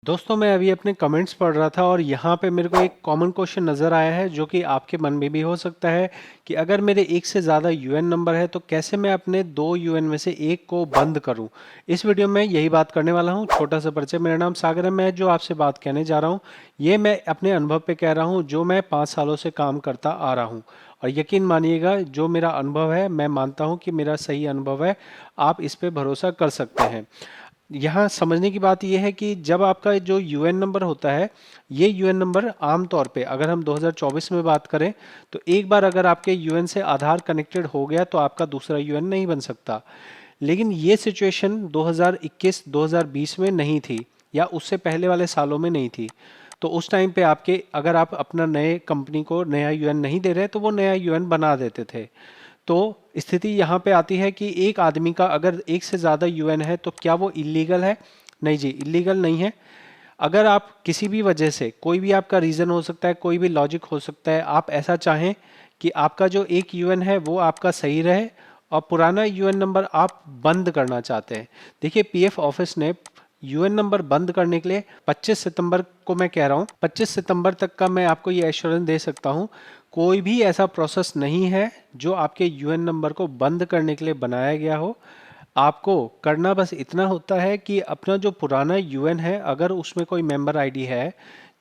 दोस्तों मैं अभी अपने कमेंट्स पढ़ रहा था और यहाँ पे मेरे को एक कॉमन क्वेश्चन नज़र आया है जो कि आपके मन में भी हो सकता है कि अगर मेरे एक से ज़्यादा यूएन नंबर है तो कैसे मैं अपने दो यूएन में से एक को बंद करूँ। इस वीडियो में यही बात करने वाला हूँ। छोटा सा परिचय, मेरा नाम सागर है। मैं जो आपसे बात कहने जा रहा हूँ ये मैं अपने अनुभव पे कह रहा हूँ, जो मैं 5 सालों से काम करता आ रहा हूँ। और यकीन मानिएगा, जो मेरा अनुभव है मैं मानता हूँ कि मेरा सही अनुभव है। आप इस पे भरोसा कर सकते हैं। यहाँ समझने की बात यह है कि जब आपका जो यूएन नंबर होता है, ये यूएन नंबर आमतौर पे अगर हम 2024 में बात करें तो एक बार अगर आपके यूएन से आधार कनेक्टेड हो गया तो आपका दूसरा यूएन नहीं बन सकता। लेकिन ये सिचुएशन 2021-2020 में नहीं थी, या उससे पहले वाले सालों में नहीं थी। तो उस टाइम पे आपके अगर आप अपना नए कंपनी को नया यूएन नहीं दे रहे तो वो नया यूएन बना देते थे। तो स्थिति यहाँ पे आती है कि एक आदमी का अगर एक से ज़्यादा यूएन है तो क्या वो इलीगल है? नहीं जी, इलीगल नहीं है। अगर आप किसी भी वजह से, कोई भी आपका रीज़न हो सकता है, कोई भी लॉजिक हो सकता है, आप ऐसा चाहें कि आपका जो एक यूएन है वो आपका सही रहे और पुराना यूएन नंबर आप बंद करना चाहते हैं। देखिए, पीएफ ऑफिस ने यूएन नंबर बंद करने के लिए 25 सितंबर को, मैं कह रहा हूँ 25 सितंबर तक का, मैं आपको ये एश्योरेंस दे सकता हूँ, कोई भी ऐसा प्रोसेस नहीं है जो आपके यूएन नंबर को बंद करने के लिए बनाया गया हो। आपको करना बस इतना होता है कि अपना जो पुराना यूएन है, अगर उसमें कोई मेंबर आईडी है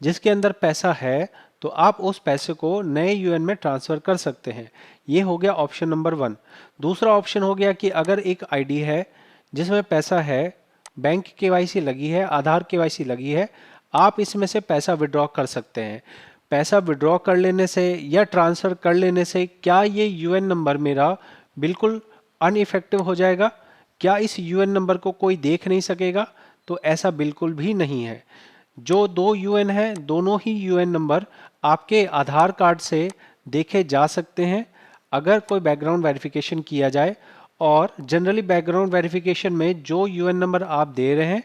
जिसके अंदर पैसा है, तो आप उस पैसे को नए यूएन में ट्रांसफ़र कर सकते हैं। ये हो गया ऑप्शन नंबर 1। दूसरा ऑप्शन हो गया कि अगर एक आईडी है जिसमें पैसा है, बैंक केवाईसी लगी है, आधार केवाईसी लगी है, आप इसमें से पैसा विड्रॉ कर सकते हैं। पैसा विड्रॉ कर लेने से या ट्रांसफ़र कर लेने से क्या ये यूएन नंबर मेरा बिल्कुल अनइफेक्टिव हो जाएगा? क्या इस यूएन नंबर को कोई देख नहीं सकेगा? तो ऐसा बिल्कुल भी नहीं है। जो दो यूएन हैं, दोनों ही यूएन नंबर आपके आधार कार्ड से देखे जा सकते हैं अगर कोई बैकग्राउंड वेरिफिकेशन किया जाए। और जनरली बैकग्राउंड वेरिफिकेशन में जो यूएन नंबर आप दे रहे हैं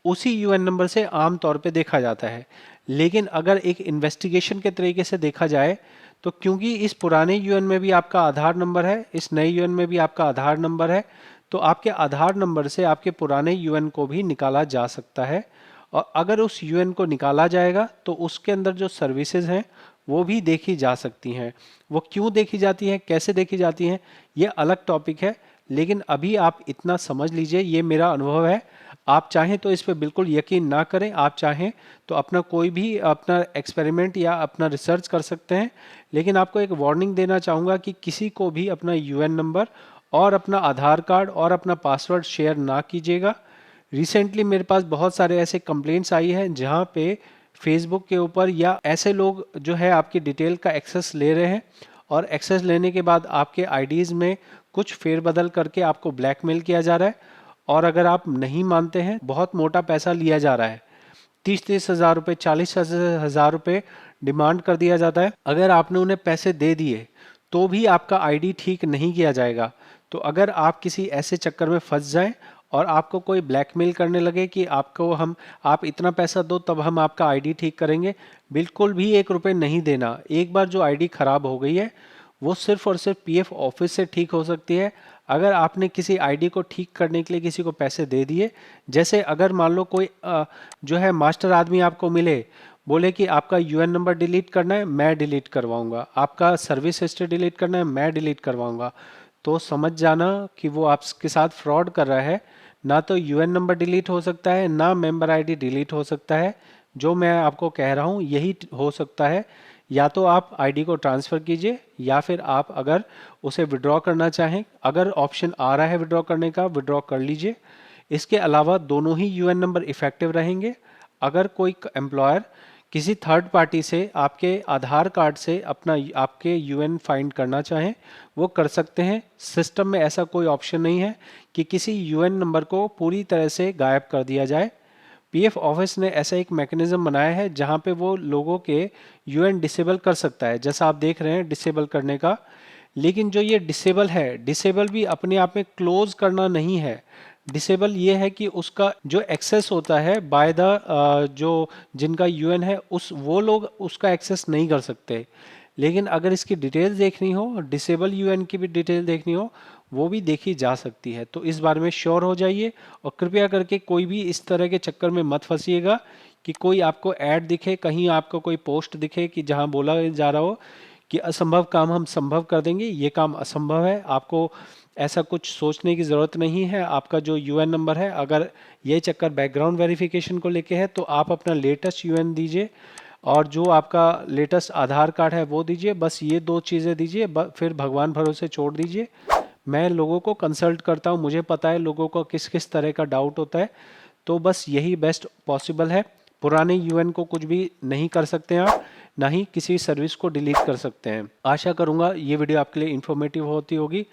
उसी यूएन नंबर से आम तौर पे देखा जाता है। लेकिन अगर एक इन्वेस्टिगेशन के तरीके से देखा जाए तो क्योंकि इस पुराने यूएन में भी आपका आधार नंबर है, इस नए यूएन में भी आपका आधार नंबर है, तो आपके आधार नंबर से आपके पुराने यूएन को भी निकाला जा सकता है। और अगर उस यूएन को निकाला जाएगा तो उसके अंदर जो सर्विसेज हैं वो भी देखी जा सकती हैं। वो क्यों देखी जाती हैं, कैसे देखी जाती हैं, ये अलग टॉपिक है। लेकिन अभी आप इतना समझ लीजिए, ये मेरा अनुभव है। आप चाहें तो इस पे बिल्कुल यकीन ना करें, आप चाहें तो अपना कोई भी अपना एक्सपेरिमेंट या अपना रिसर्च कर सकते हैं। लेकिन आपको एक वार्निंग देना चाहूँगा कि किसी को भी अपना यूएन नंबर और अपना आधार कार्ड और अपना पासवर्ड शेयर ना कीजिएगा। रिसेंटली मेरे पास बहुत सारे ऐसे कंप्लेंट्स आई हैं जहाँ पे फेसबुक के ऊपर या ऐसे लोग जो है आपकी डिटेल का एक्सेस ले रहे हैं, और एक्सेस लेने के बाद आपके आईडीज़ में कुछ फेरबदल करके आपको ब्लैकमेल किया जा रहा है। और अगर आप नहीं मानते हैं, बहुत मोटा पैसा लिया जा रहा है। 30-30 हज़ार रुपये, 40 हज़ार रुपये डिमांड कर दिया जाता है। अगर आपने उन्हें पैसे दे दिए तो भी आपका आईडी ठीक नहीं किया जाएगा। तो अगर आप किसी ऐसे चक्कर में फंस जाएं और आपको कोई ब्लैकमेल करने लगे कि आप इतना पैसा दो तब हम आपका आईडी ठीक करेंगे, बिल्कुल भी 1 रुपये नहीं देना। एक बार जो आईडी खराब हो गई है वो सिर्फ और सिर्फ पीएफ ऑफिस से ठीक हो सकती है। अगर आपने किसी आईडी को ठीक करने के लिए किसी को पैसे दे दिए, जैसे अगर मान लो कोई जो है मास्टर आदमी आपको मिले, बोले कि आपका यूएन नंबर डिलीट करना है, मैं डिलीट करवाऊंगा, आपका सर्विस हिस्ट्री डिलीट करना है, मैं डिलीट करवाऊंगा, तो समझ जाना कि वो आपके साथ फ्रॉड कर रहा है। ना तो यूएन नंबर डिलीट हो सकता है, ना मेंबर आईडी डिलीट हो सकता है। जो मैं आपको कह रहा हूँ यही हो सकता है। या तो आप आईडी को ट्रांसफ़र कीजिए या फिर आप अगर उसे विड्रॉ करना चाहें, अगर ऑप्शन आ रहा है विड्रॉ करने का, विड्रॉ कर लीजिए। इसके अलावा दोनों ही यूएन नंबर इफ़ेक्टिव रहेंगे। अगर कोई एम्प्लॉयर किसी थर्ड पार्टी से आपके आधार कार्ड से अपना आपके यूएन फाइंड करना चाहें, वो कर सकते हैं। सिस्टम में ऐसा कोई ऑप्शन नहीं है कि किसी यूएन नंबर को पूरी तरह से गायब कर दिया जाए। पीएफ ऑफिस ने ऐसा एक मैकेनिज्म बनाया है जहां पे वो लोगों के यूएन डिसेबल कर सकता है, जैसा आप देख रहे हैं डिसेबल करने का। लेकिन जो ये डिसेबल है, डिसेबल भी अपने आप में क्लोज करना नहीं है। डिसेबल ये है कि उसका जो एक्सेस होता है बाय द जो जिनका यूएन है, उस वो लोग उसका एक्सेस नहीं कर सकते। लेकिन अगर इसकी डिटेल देखनी हो, डिसेबल यूएन की भी डिटेल देखनी हो, वो भी देखी जा सकती है। तो इस बारे में श्योर हो जाइए और कृपया करके कोई भी इस तरह के चक्कर में मत फंसिएगा, कि कोई आपको ऐड दिखे, कहीं आपको कोई पोस्ट दिखे कि जहां बोला जा रहा हो कि असंभव काम हम संभव कर देंगे, ये काम असंभव है, आपको ऐसा कुछ सोचने की ज़रूरत नहीं है। आपका जो यूएन नंबर है, अगर ये चक्कर बैकग्राउंड वेरिफिकेशन को लेके है तो आप अपना लेटेस्ट यूएन दीजिए और जो आपका लेटेस्ट आधार कार्ड है वो दीजिए। बस ये दो चीज़ें दीजिए, फिर भगवान भरोसे छोड़ दीजिए। मैं लोगों को कंसल्ट करता हूँ, मुझे पता है लोगों को किस किस तरह का डाउट होता है, तो बस यही बेस्ट पॉसिबल है। पुराने यूएन को कुछ भी नहीं कर सकते हैं आप, ना ही किसी सर्विस को डिलीट कर सकते हैं। आशा करूँगा ये वीडियो आपके लिए इन्फॉर्मेटिव होती होगी।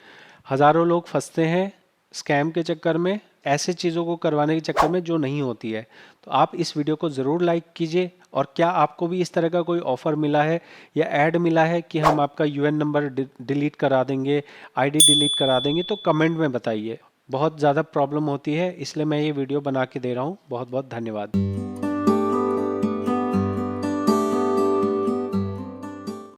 हज़ारों लोग फंसते हैं स्कैम के चक्कर में, ऐसे चीज़ों को करवाने के चक्कर में जो नहीं होती है। तो आप इस वीडियो को ज़रूर लाइक कीजिए, और क्या आपको भी इस तरह का कोई ऑफ़र मिला है या ऐड मिला है कि हम आपका यूएन नंबर डिलीट करा देंगे, आईडी डिलीट करा देंगे, तो कमेंट में बताइए। बहुत ज़्यादा प्रॉब्लम होती है, इसलिए मैं ये वीडियो बना के दे रहा हूँ। बहुत बहुत धन्यवाद।